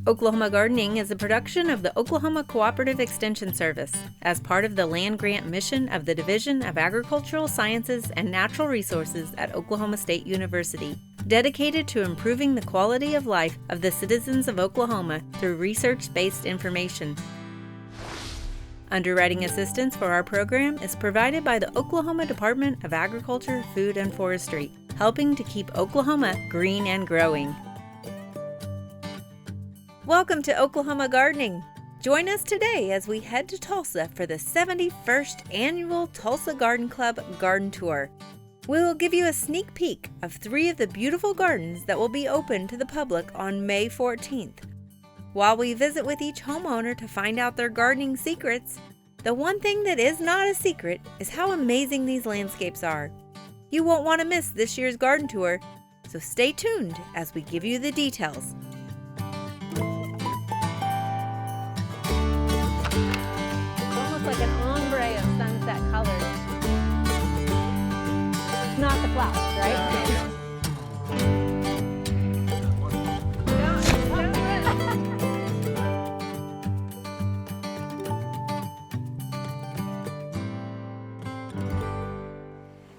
Oklahoma Gardening is a production of the Oklahoma Cooperative Extension Service as part of the land grant mission of the Division of Agricultural Sciences and Natural Resources at Oklahoma State University, dedicated to improving the quality of life of the citizens of Oklahoma through research-based information. Underwriting assistance for our program is provided by the Oklahoma Department of Agriculture, Food, and Forestry, helping to keep Oklahoma green and growing. Welcome to Oklahoma Gardening. Join us today as we head to Tulsa for the 71st Annual Tulsa Garden Club Garden Tour. We will give you a sneak peek of 3 of the beautiful gardens that will be open to the public on May 14th. While we visit with each homeowner to find out their gardening secrets, the one thing that is not a secret is how amazing these landscapes are. You won't want to miss this year's garden tour, so stay tuned as we give you the details. Like an ombre of sunset colors. It's not the flowers, right?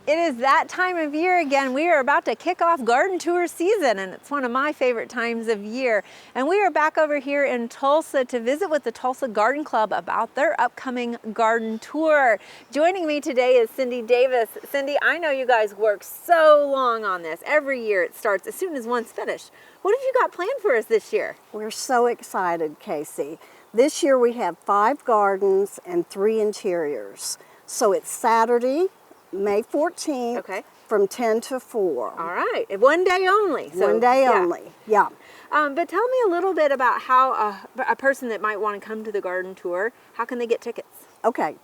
It is that time of year again. We are about to kick off garden tour season, and it's one of my favorite times of year. And we are back over here in Tulsa to visit with the Tulsa Garden Club about their upcoming garden tour. Joining me today is Cindy Davis. Cindy, I know you guys work so long on this. Every year it starts as soon as one's finished. What have you got planned for us this year? We're so excited, Casey. This year we have 5 gardens and 3 interiors. So it's Saturday, May 14th, from 10 to 4. All right, one day only. So, one day only, yeah. But tell me a little bit about how a person that might want to come to the garden tour, how can they get tickets? Okay,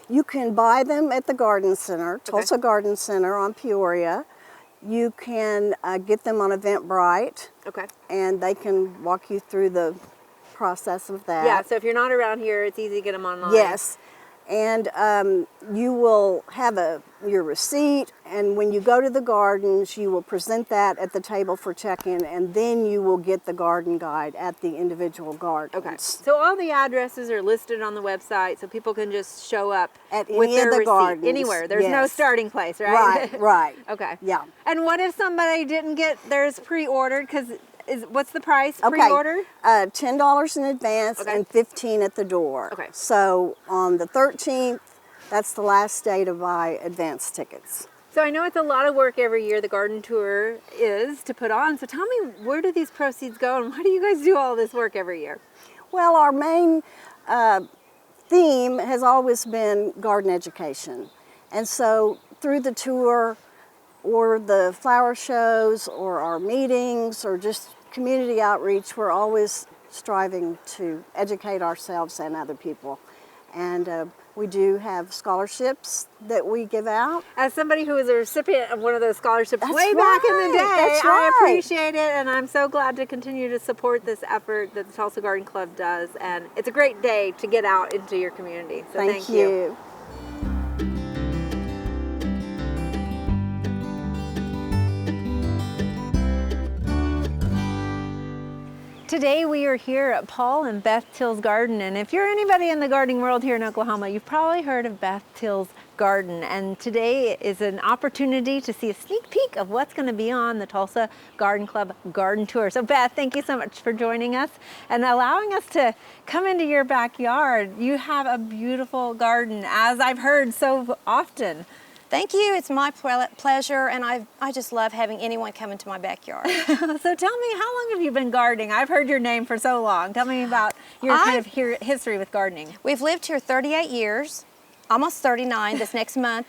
you can buy them at the Garden Center, Tulsa Garden Center on Peoria. You can get them on Eventbrite, and they can walk you through the process of that. Yeah, so if you're not around here, it's easy to get them online. Yes. And you will have your receipt, and when you go to the gardens, you will present that at the table for check-in, and then you will get the garden guide at the individual gardens. Okay. So all the addresses are listed on the website, so people can just show up at with any their of the receipt gardens. Anywhere. There's no starting place, right? Right, right. Okay. Yeah. And what if somebody didn't get theirs pre-ordered? Because what's the price pre-order? $10 in advance and $15 at the door. Okay. So on the 13th, that's the last day to buy advance tickets. So I know it's a lot of work every year, the garden tour is to put on. So tell me, where do these proceeds go, and why do you guys do all this work every year? Well, our main theme has always been garden education. And so through the tour, or the flower shows, or our meetings, or just community outreach, we're always striving to educate ourselves and other people. And we do have scholarships that we give out. As somebody who was a recipient of one of those scholarships back in the day, I appreciate it, and I'm so glad to continue to support this effort that the Tulsa Garden Club does. And it's a great day to get out into your community. So thank you. Today we are here at Paul and Beth Teel's garden, and if you're anybody in the gardening world here in Oklahoma, you've probably heard of Beth Teel's garden, and today is an opportunity to see a sneak peek of what's going to be on the Tulsa Garden Club garden tour. So Beth, thank you so much for joining us and allowing us to come into your backyard. You have a beautiful garden, as I've heard so often. Thank you. It's my pleasure, and I just love having anyone come into my backyard. So tell me, how long have you been gardening? I've heard your name for so long. Tell me about your kind of history with gardening. We've lived here 38 years, almost 39 this next month,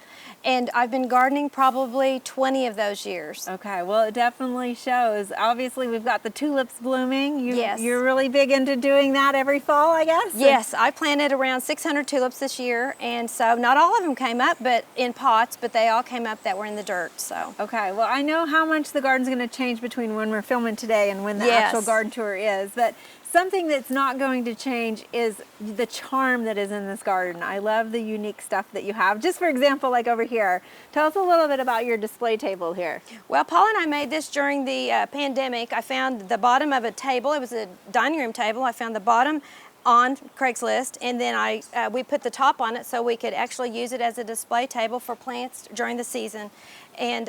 and I've been gardening probably 20 of those years. Okay, well, it definitely shows. Obviously, we've got the tulips blooming. Yes. You're really big into doing that every fall, I guess? Yes, I planted around 600 tulips this year, and so not all of them came up but in pots, but they all came up that were in the dirt. So. Okay, well, I know how much the garden's going to change between when we're filming today and when the actual garden tour is, but something that's not going to change is the charm that is in this garden. I love the unique stuff that you have. Just for example, like over here, tell us a little bit about your display table here. Well, Paul and I made this during the pandemic. I found the bottom of a table. It was a dining room table. I found the bottom on Craigslist, and then we put the top on it so we could actually use it as a display table for plants during the season. And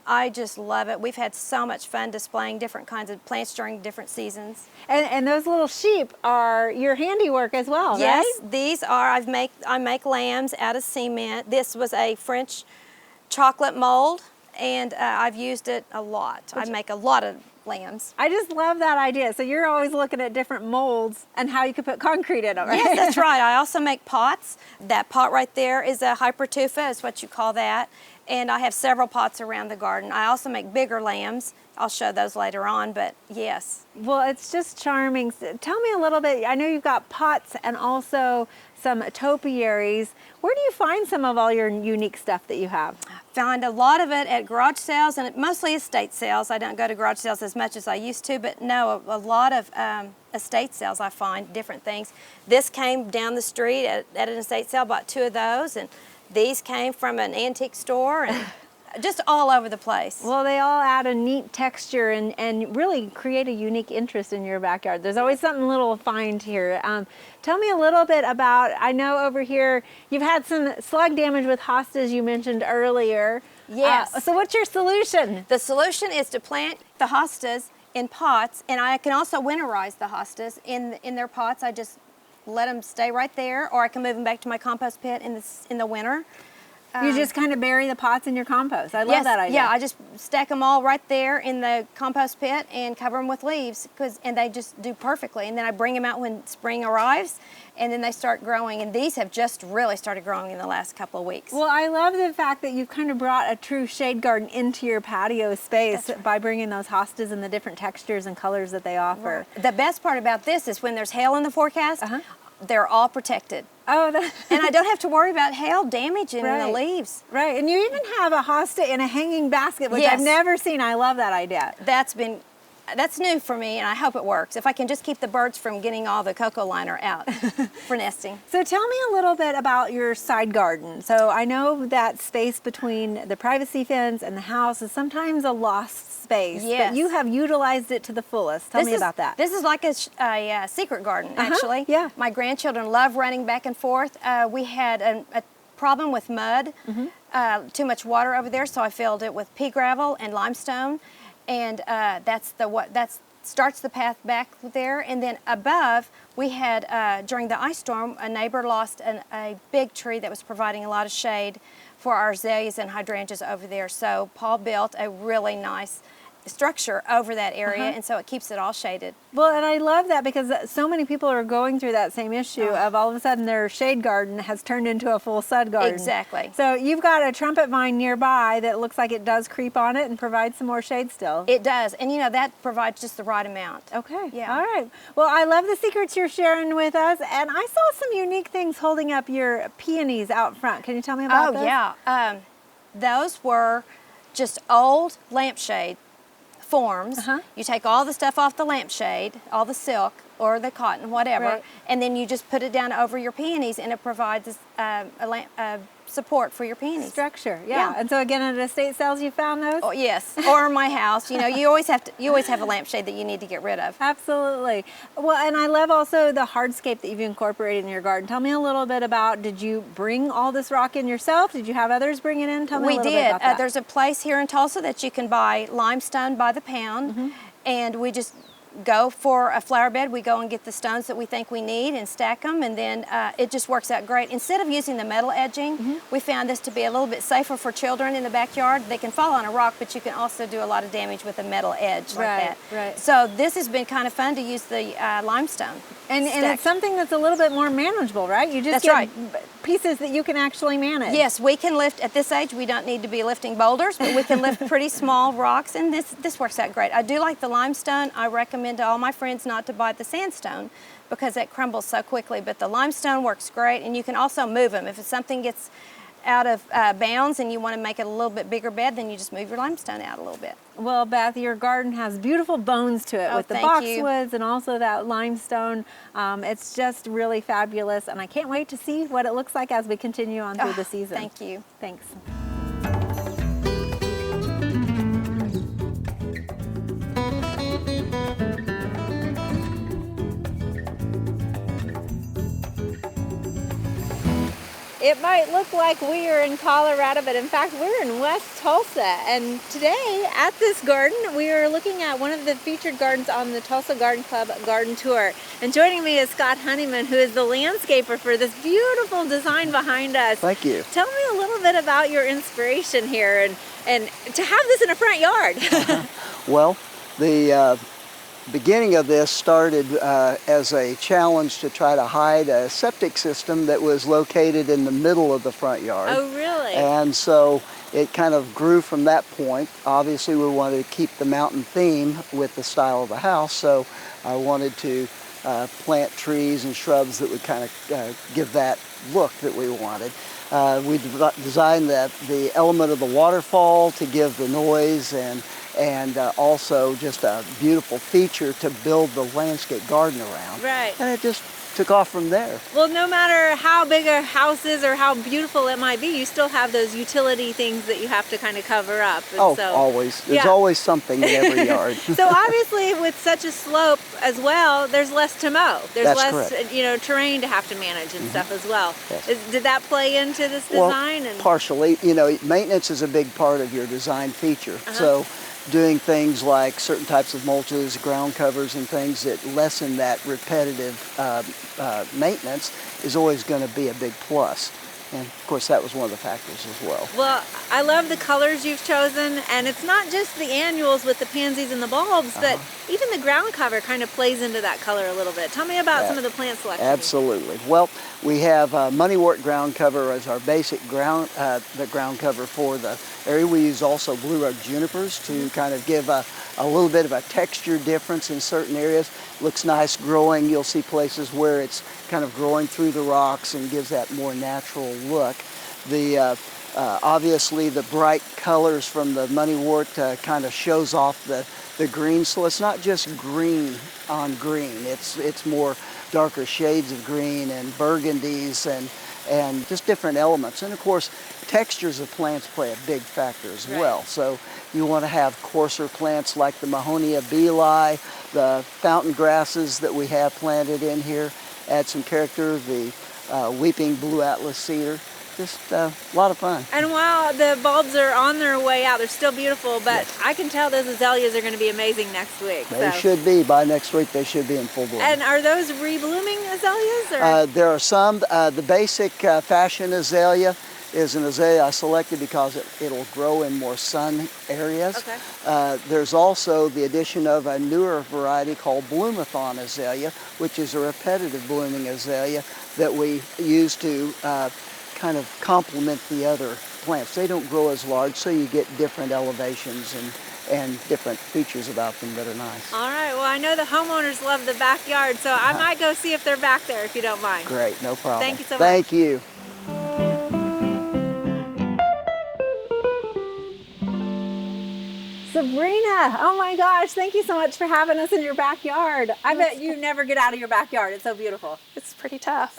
I just love it. We've had so much fun displaying different kinds of plants during different seasons. And those little sheep are your handiwork as well, yes, right? These are, I make lambs out of cement. This was a French chocolate mold, and I've used it a lot. I make a lot of lambs. I just love that idea. So you're always looking at different molds and how you could put concrete in them, right? Yes, that's right. I also make pots. That pot right there is a hypertufa, is what you call that. And I have several pots around the garden. I also make bigger lambs. I'll show those later on, but yes. Well, it's just charming. Tell me a little bit. I know you've got pots and also some topiaries. Where do you find some of all your unique stuff that you have? Found a lot of it at garage sales, and mostly estate sales. I don't go to garage sales as much as I used to, but no, a lot of estate sales I find different things. This came down the street at an estate sale, bought 2 of those, and these came from an antique store, and just all over the place. Well, they all add a neat texture and really create a unique interest in your backyard. There's always something little to find here. Tell me a little bit about, I know over here you've had some slug damage with hostas you mentioned earlier. Yes. So what's your solution? The solution is to plant the hostas in pots, and I can also winterize the hostas in their pots. I just let them stay right there, or I can move them back to my compost pit in the winter. You just kind of bury the pots in your compost. I love that idea. Yeah, I just stack them all right there in the compost pit and cover them with leaves, and they just do perfectly. And then I bring them out when spring arrives, and then they start growing. And these have just really started growing in the last couple of weeks. Well, I love the fact that you've kind of brought a true shade garden into your patio space by bringing those hostas and the different textures and colors that they offer. Right. The best part about this is when there's hail in the forecast, they're all protected. Oh, and I don't have to worry about hail damaging the leaves. Right, and you even have a hosta in a hanging basket, which I've never seen. I love that idea. That's new for me, and I hope it works. If I can just keep the birds from getting all the cocoa liner out for nesting. So tell me a little bit about your side garden. So I know that space between the privacy fence and the house is sometimes a lost space, but you have utilized it to the fullest. Tell me about that. This is like a secret garden, actually. Yeah. My grandchildren love running back and forth. We had a problem with mud, too much water over there, so I filled it with pea gravel and limestone. And that starts the path back there. And then above, we had, during the ice storm, a neighbor lost a big tree that was providing a lot of shade for our azaleas and hydrangeas over there. So Paul built a really nice structure over that area, and so it keeps it all shaded. Well, and I love that because so many people are going through that same issue of all of a sudden their shade garden has turned into a full sun garden. Exactly. So you've got a trumpet vine nearby that looks like it does creep on it and provide some more shade still. It does, and you know, that provides just the right amount. Okay. Yeah. All right. Well, I love the secrets you're sharing with us, and I saw some unique things holding up your peonies out front. Can you tell me about those? Oh, yeah. Those were just old lampshade forms. You take all the stuff off the lampshade, all the silk or the cotton, whatever, and then you just put it down over your peonies, and it provides support for your peonies. Structure, yeah. And so again, at estate sales, you found those? Oh, yes, or in my house. You know, you always have a lampshade that you need to get rid of. Absolutely. Well, and I love also the hardscape that you've incorporated in your garden. Tell me a little bit about, did you bring all this rock in yourself? Did you have others bring it in? Tell me a little bit about that. There's a place here in Tulsa that you can buy limestone by the pound, and we just go for a flower bed. We go and get the stones that we think we need and stack them, and then it just works out great. Instead of using the metal edging, we found this to be a little bit safer for children in the backyard. They can fall on a rock, but you can also do a lot of damage with a metal edge like that. Right. So this has been kind of fun to use the limestone. And it's something that's a little bit more manageable, right? You just get pieces that you can actually manage. Yes, we can lift, at this age, we don't need to be lifting boulders, but we can lift pretty small rocks, and this works out great. I do like the limestone. I recommend to all my friends not to buy the sandstone because it crumbles so quickly, but the limestone works great, and you can also move them. If something gets out of bounds and you want to make it a little bit bigger bed, then you just move your limestone out a little bit. Well, Beth, your garden has beautiful bones to it with the thank you. boxwoods and also that limestone. It's just really fabulous, and I can't wait to see what it looks like as we continue on through the season. Thank you. Thanks. It might look like we are in Colorado, but in fact we're in West Tulsa. And today at this garden, we are looking at one of the featured gardens on the Tulsa Garden Club garden tour. And joining me is Scott Honeyman, who is the landscaper for this beautiful design behind us. Thank you. Tell me a little bit about your inspiration here and to have this in a front yard. Well, the beginning of this started as a challenge to try to hide a septic system that was located in the middle of the front yard. Oh, really? And so it kind of grew from that point. Obviously, we wanted to keep the mountain theme with the style of the house, so I wanted to plant trees and shrubs that would kind of give that look that we wanted. We designed the element of the waterfall to give the noise and also just a beautiful feature to build the landscape garden around. Right. And it just took off from there. Well, no matter how big a house is or how beautiful it might be, you still have those utility things that you have to kind of cover up. And always. There's always something in every yard. So obviously with such a slope as well, there's less to mow. There's That's less correct. Terrain to have to manage and stuff as well. Yes. Did that play into this design? Well, partially. Maintenance is a big part of your design feature. So doing things like certain types of mulches, ground covers, and things that lessen that repetitive maintenance is always going to be a big plus. And of course that was one of the factors as well. Well, I love the colors you've chosen, and it's not just the annuals with the pansies and the bulbs, but even the ground cover kind of plays into that color a little bit. Tell me about some of the plant selection. Absolutely. Well, we have moneywort ground cover as our basic ground cover for the area. We use also blue rock junipers to kind of give a little bit of a texture difference in certain areas. Looks nice growing. You'll see places where it's kind of growing through the rocks and gives that more natural look. Obviously the bright colors from the moneywort kind of shows off the green, so it's not just green on green. It's more darker shades of green and burgundies and just different elements. And of course, textures of plants play a big factor as well. So you want to have coarser plants like the Mahonia beeli, the fountain grasses that we have planted in here, add some character, the weeping blue atlas cedar. Just a lot of fun. And while the bulbs are on their way out, they're still beautiful, but I can tell those azaleas are going to be amazing next week. They should be. By next week, they should be in full bloom. And are those reblooming azaleas? Or? There are some. The basic fashion azalea is an azalea I selected because it'll grow in more sun areas. Okay. There's also the addition of a newer variety called Bloomathon azalea, which is a repetitive blooming azalea that we use to kind of complement the other plants. They don't grow as large, so you get different elevations and different features about them that are nice. All right, well, I know the homeowners love the backyard, so I might go see if they're back there, if you don't mind. Great, no problem. Thank you so much. Thank you. Sabrina, oh my gosh, thank you so much for having us in your backyard. I bet you never get out of your backyard. It's so beautiful. It's pretty tough.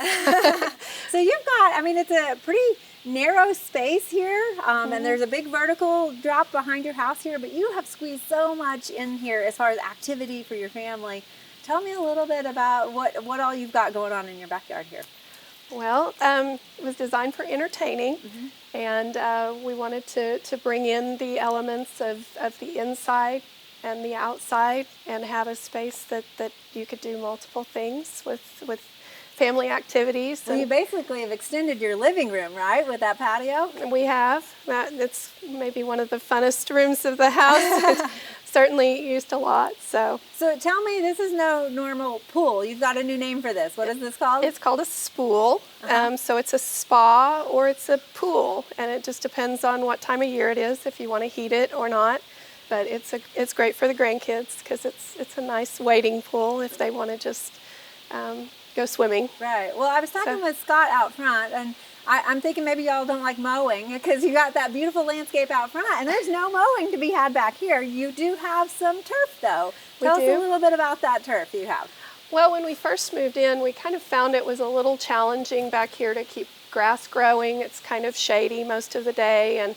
So you've got, it's a pretty narrow space here, and there's a big vertical drop behind your house here, but you have squeezed so much in here as far as activity for your family. Tell me a little bit about what all you've got going on in your backyard here. Well, it was designed for entertaining, and we wanted to bring in the elements of the inside and the outside and have a space that you could do multiple things with family activities. Well, you basically have extended your living room, right, with that patio? We have. It's maybe one of the funnest rooms of the house. It's certainly used a lot. So tell me, this is no normal pool. You've got a new name for this. What is this called? It's called a spool. So it's a spa or it's a pool, and it just depends on what time of year it is, if you want to heat it or not. But it's great for the grandkids because it's a nice wading pool if they want to just go swimming. Right. Well, I was talking with Scott out front, and I'm thinking maybe y'all don't like mowing because you got that beautiful landscape out front, and there's no mowing to be had back here. You do have some turf, though. Tell us a little bit about that turf you have. Well, when we first moved in, we kind of found it was a little challenging back here to keep grass growing. It's kind of shady most of the day, and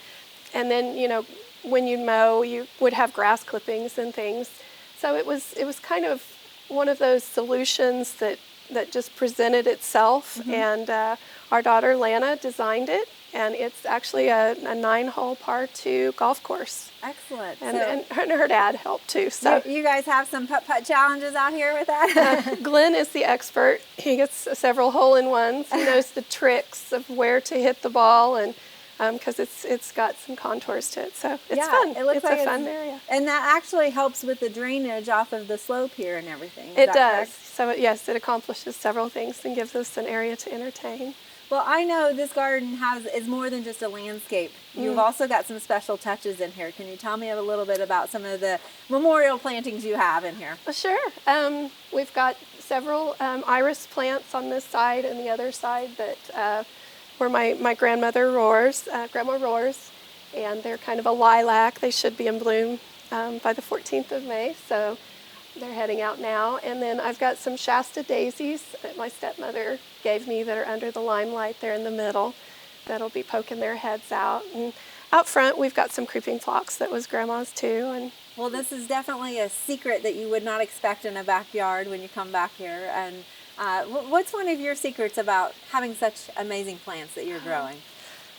then, you know, when you mow, you would have grass clippings and things. So it was kind of one of those solutions that just presented itself, and our daughter Lana designed it, and it's actually a 9-hole par 2 golf course. Excellent. And her dad helped too. So you guys have some putt-putt challenges out here with that? Glenn is the expert. He gets several hole-in-ones. He knows the tricks of where to hit the ball, and because it's got some contours to it, so it's fun. It looks like a fun area. And that actually helps with the drainage off of the slope here and everything. It does. Correct? So yes, it accomplishes several things and gives us an area to entertain. Well, I know this garden is more than just a landscape. You've also got some special touches in here. Can you tell me a little bit about some of the memorial plantings you have in here? Well, sure. We've got several iris plants on this side and the other side that where my grandmother roars, Grandma roars, and they're kind of a lilac. They should be in bloom by the 14th of May, so they're heading out now. And then I've got some Shasta daisies that my stepmother gave me that are under the limelight there in the middle that'll be poking their heads out. And out front we've got some creeping phlox that was Grandma's too. And well, this is definitely a secret that you would not expect in a backyard when you come back here. And what's one of your secrets about having such amazing plants that you're growing?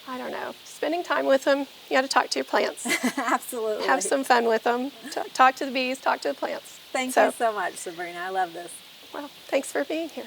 I don't know. Spending time with them. You got to talk to your plants. Absolutely. Have some fun with them. Talk to the bees, talk to the plants. Thank you so much, Sabrina. I love this. Well, thanks for being here.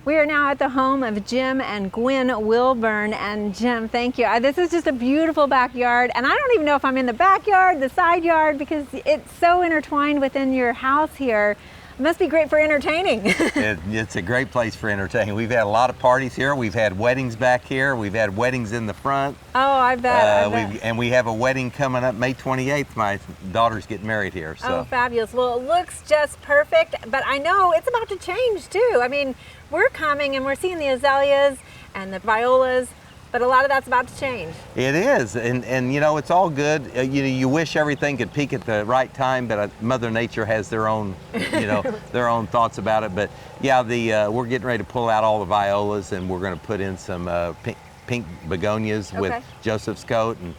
We are now at the home of Jim and Gwen Wilburn. And Jim, thank you. This is just a beautiful backyard. And I don't even know if I'm in the backyard, the side yard, because it's so intertwined within your house here. It must be great for entertaining. It's a great place for entertaining. We've had a lot of parties here. We've had weddings back here. We've had weddings in the front. Oh, I bet. And we have a wedding coming up May 28th. My daughter's getting married here. So. Oh, fabulous. Well, it looks just perfect, but I know it's about to change too. I mean, we're coming and we're seeing the azaleas and the violas, but a lot of that's about to change. It is, and you know, it's all good. You wish everything could peak at the right time, but Mother Nature has their own, their own thoughts about it. But yeah, we're getting ready to pull out all the violas, and we're going to put in some pink begonias with Joseph's coat, and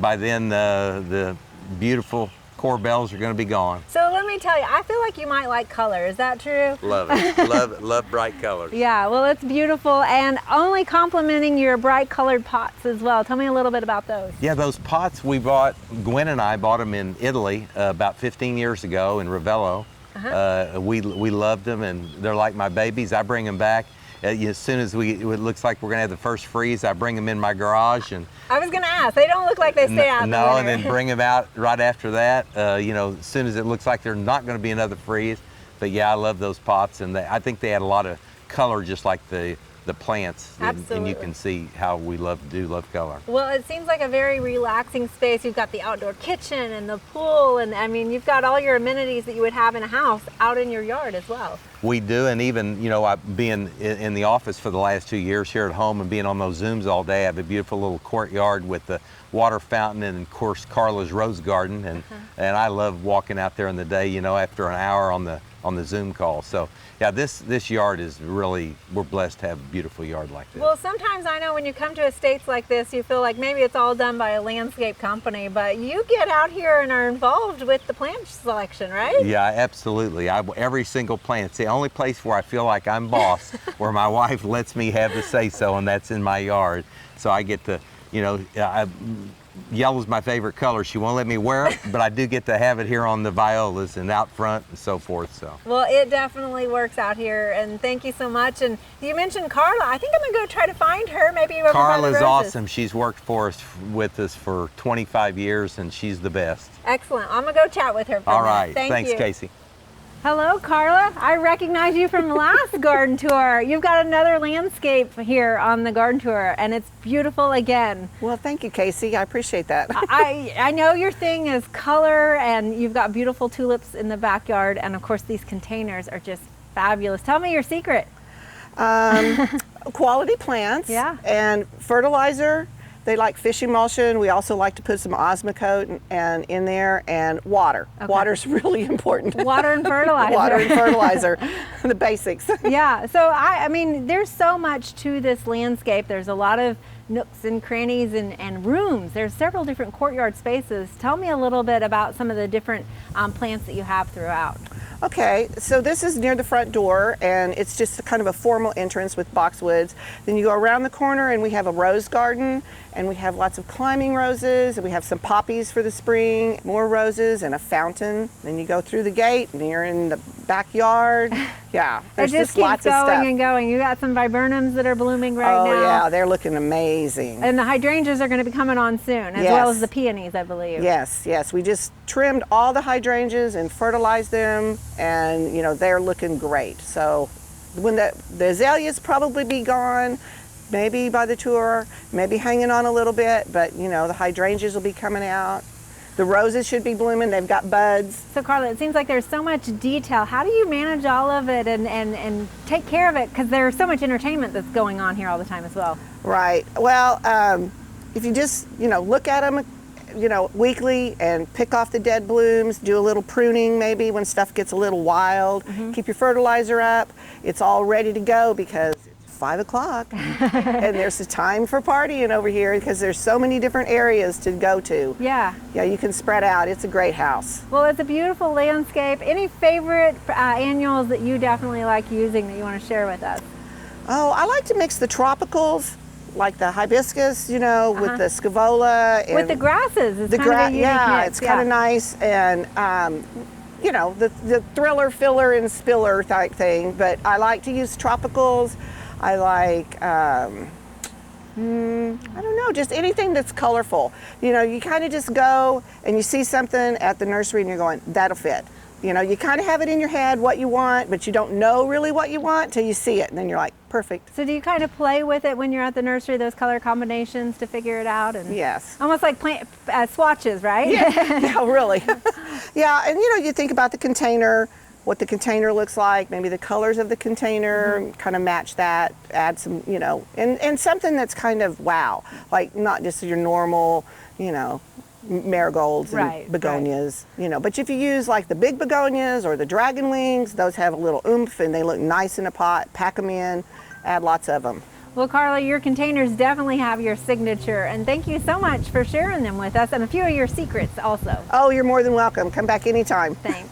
by then the beautiful corbels are going to be gone. So let me tell you, I feel like you might like color. Is that true? Love it. love bright colors. Yeah, well, it's beautiful, and only complimenting your bright colored pots as well. Tell me a little bit about those. Yeah, those pots we bought, Gwen and I bought them in Italy about 15 years ago in Ravello. We loved them, and they're like my babies. I bring them back. As soon as it looks like we're going to have the first freeze, I bring them in my garage. And I was going to ask, they don't look like they stay out. No, and then bring them out right after that. As soon as it looks like there's not going to be another freeze. But yeah, I love those pots, and I think they add a lot of color, just like the plants. Absolutely. And you can see how we love color. Well, it seems like a very relaxing space. You've got the outdoor kitchen and the pool, and I mean, you've got all your amenities that you would have in a house out in your yard as well. We do, and even, I've been in the office for the last 2 years here at home and being on those Zooms all day. I have a beautiful little courtyard with the water fountain and, of course, Carla's rose garden, and I love walking out there in the day, after an hour on the Zoom call. So, yeah, this yard is really, we're blessed to have a beautiful yard like this. Well, sometimes I know when you come to estates like this, you feel like maybe it's all done by a landscape company, but you get out here and are involved with the plant selection, right? Yeah, absolutely. Every single plant. It's the only place where I feel like I'm boss, where my wife lets me have the say-so, and that's in my yard. So I get to, yellow's my favorite color. She won't let me wear it, but I do get to have it here on the violas and out front and so forth. So. Well, it definitely works out here, and thank you so much. And you mentioned Carla. I think I'm gonna go try to find her. Maybe over by the Carla's roses. awesome. She's worked with us for 25 years, and she's the best. Excellent. I'm gonna go chat with her. All right. Thank Thanks, you. Casey. Hello, Carla. I recognize you from last garden tour. You've got another landscape here on the garden tour, and it's beautiful again. Well, thank you, Casey. I appreciate that. I know your thing is color, and you've got beautiful tulips in the backyard, and of course these containers are just fabulous. Tell me your secret. Quality plants, Yeah. and fertilizer. They like fish emulsion. We also like to put some Osmocote and in there, and water. Okay. Water's really important. Water and fertilizer. Water and fertilizer, the basics. Yeah, so I mean, there's so much to this landscape. There's a lot of nooks and crannies and rooms. There's several different courtyard spaces. Tell me a little bit about some of the different plants that you have throughout. Okay, so this is near the front door, and it's just kind of a formal entrance with boxwoods. Then you go around the corner and we have a rose garden, and we have lots of climbing roses, and we have some poppies for the spring, more roses, and a fountain. Then you go through the gate and you're in the backyard. Yeah, there's It just keeps lots of stuff. going and going. You got some viburnums that are blooming right now. Oh yeah, they're looking amazing. And the hydrangeas are going to be coming on soon, as well as the peonies, I believe. Yes, yes. We just trimmed all the hydrangeas and fertilized them, and you know they're looking great. So when the azaleas probably be gone, maybe by the tour, maybe hanging on a little bit, but you know the hydrangeas will be coming out. The roses should be blooming. They've got buds. So Carla, it seems like there's so much detail. How do you manage all of it and take care of it? Because there's so much entertainment that's going on here all the time as well. Right. Well, if you just look at them, weekly and pick off the dead blooms, do a little pruning maybe when stuff gets a little wild. Keep your fertilizer up. It's all ready to go because it's 5 o'clock and there's a time for partying over here because there's so many different areas to go to. Yeah. Yeah, you can spread out. It's a great house. Well, it's a beautiful landscape. Any favorite annuals that you definitely like using that you want to share with us? Oh, I like to mix the tropicals, like the hibiscus, with the scaevola. And With the grasses, it's kind of a unique yeah, mix. it's kind of nice, and the thriller, filler, and spiller type thing. But I like to use tropicals. I like, I don't know, just anything that's colorful. You kind of just go and you see something at the nursery and you're going, that'll fit. You kind of have it in your head what you want, but you don't know really what you want till you see it, and then you're like, perfect. So do you kind of play with it when you're at the nursery, those color combinations to figure it out? And Yes. almost like plant swatches, right? Yeah, really. Yeah, and you think about the container, what the container looks like, maybe the colors of the container, kind of match that, add some, and something that's kind of wow, like not just your normal, marigolds and Right, begonias, but if you use like the big begonias or the dragon wings, those have a little oomph and they look nice in a pot. Pack them in, add lots of them. Well, Carla, your containers definitely have your signature, and thank you so much for sharing them with us and a few of your secrets also. Oh, you're more than welcome. Come back anytime. Thanks.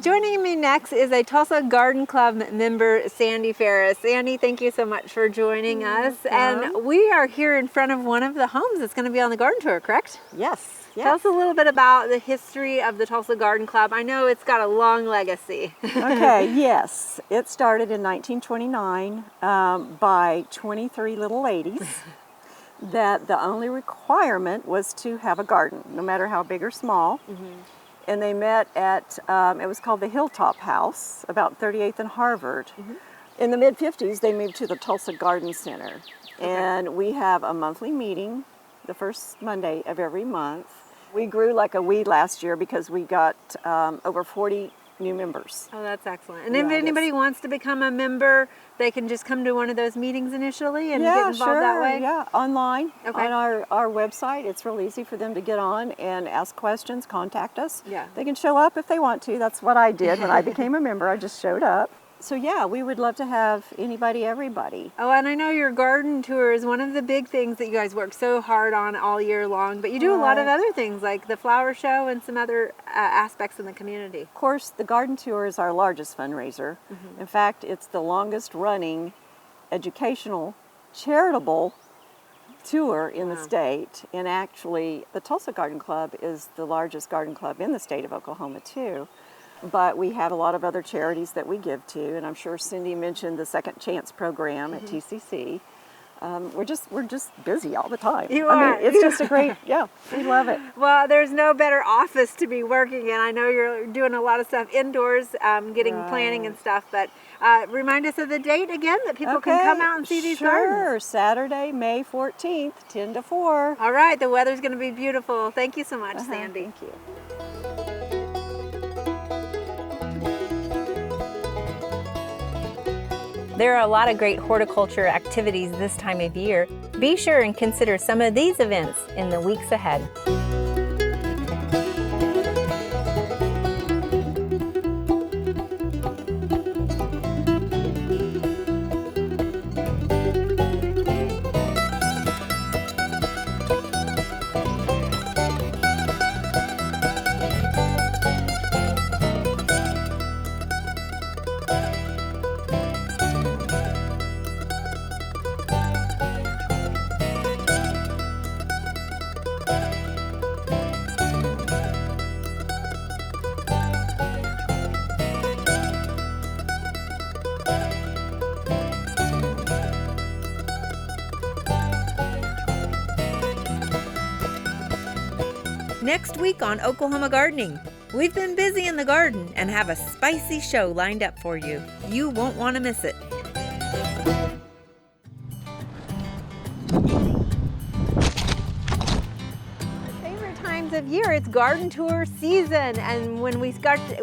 Joining me next is a Tulsa Garden Club member, Sandy Ferris. Sandy, thank you so much for joining us. And we are here in front of one of the homes that's going to be on the garden tour, correct? Yes. Tell us a little bit about the history of the Tulsa Garden Club. I know it's got a long legacy. Okay, yes. It started in 1929 by 23 little ladies that the only requirement was to have a garden, no matter how big or small. And they met at, it was called the Hilltop House, about 38th and Harvard. In the mid-50s, they moved to the Tulsa Garden Center. And we have a monthly meeting, the first Monday of every month. We grew like a weed last year because we got over 40 new members. Oh, that's excellent. And if anybody wants to become a member, they can just come to one of those meetings initially and get involved that way? Yeah, online Okay. on our website. It's real easy for them to get on and ask questions, contact us. Yeah. They can show up if they want to. That's what I did when I became a member. I just showed up. So yeah, we would love to have anybody, everybody. Oh, and I know your garden tour is one of the big things that you guys work so hard on all year long, but you do a lot of other things like the flower show and some other aspects in the community. Of course, the garden tour is our largest fundraiser. In fact, it's the longest running educational, charitable tour in the state. And actually, the Tulsa Garden Club is the largest garden club in the state of Oklahoma too. but we have a lot of other charities that we give to, and I'm sure Cindy mentioned the Second Chance program at TCC. We're just busy all the time. You I are. mean, it's just a great, yeah, we love it. Well, there's no better office to be working in. I know you're doing a lot of stuff indoors, getting planning and stuff, but remind us of the date again that people can come out and see these gardens. Sure, Saturday, May 14th, 10 to 4. All right, the weather's going to be beautiful. Thank you so much, Sandy. Thank you. There are a lot of great horticulture activities this time of year. Be sure and consider some of these events in the weeks ahead. Next week on Oklahoma Gardening, we've been busy in the garden and have a spicy show lined up for you. You won't want to miss it. Favorite times of year, it's garden tour season, and when we start, I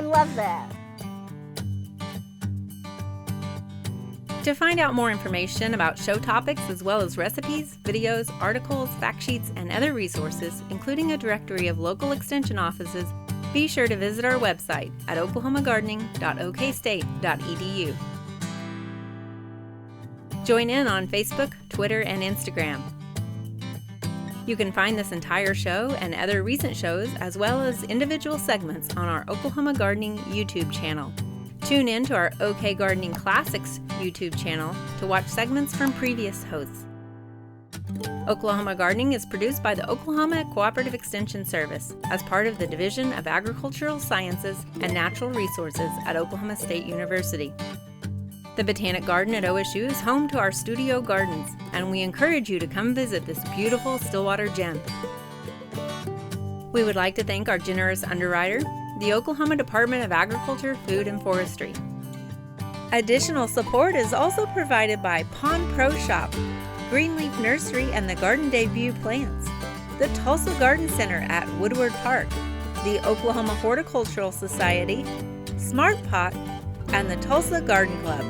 love that. To find out more information about show topics as well as recipes, videos, articles, fact sheets, and other resources, including a directory of local extension offices, be sure to visit our website at oklahomagardening.okstate.edu. Join in on Facebook, Twitter, and Instagram. You can find this entire show and other recent shows as well as individual segments on our Oklahoma Gardening YouTube channel. Tune in to our OK Gardening Classics YouTube channel to watch segments from previous hosts. Oklahoma Gardening is produced by the Oklahoma Cooperative Extension Service as part of the Division of Agricultural Sciences and Natural Resources at Oklahoma State University. The Botanic Garden at OSU is home to our studio gardens, and we encourage you to come visit this beautiful Stillwater gem. We would like to thank our generous underwriter, the Oklahoma Department of Agriculture, Food, and Forestry. Additional support is also provided by Pond Pro Shop, Greenleaf Nursery and the Garden Debut Plants, the Tulsa Garden Center at Woodward Park, the Oklahoma Horticultural Society, Smart Pot, and the Tulsa Garden Club.